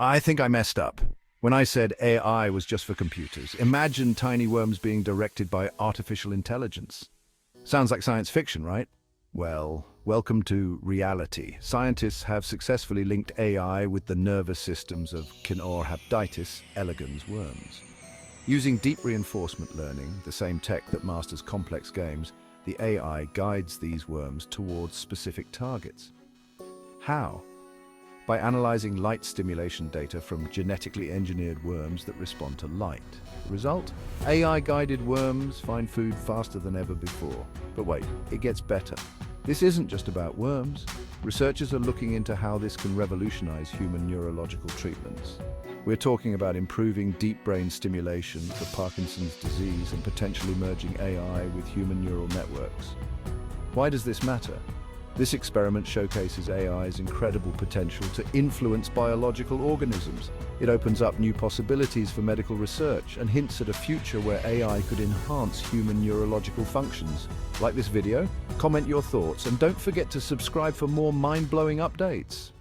I think I messed up. When I said AI was just for computers, imagine tiny worms being directed by artificial intelligence. Sounds like science fiction, right? Well, welcome to reality. Scientists have successfully linked AI with the nervous systems of Caenorhabditis, elegans worms. Using deep reinforcement learning, the same tech that masters complex games, the AI guides these worms towards specific targets. How? By analyzing light stimulation data from genetically engineered worms that respond to light. The result? AI-guided worms find food faster than ever before. But wait, it gets better. This isn't just about worms. Researchers are looking into how this can revolutionize human neurological treatments. We're talking about improving deep brain stimulation for Parkinson's disease and potentially merging AI with human neural networks. Why does this matter? This experiment showcases AI's incredible potential to influence biological organisms. It opens up new possibilities for medical research and hints at a future where AI could enhance human neurological functions. Like this video? Comment your thoughts and don't forget to subscribe for more mind-blowing updates.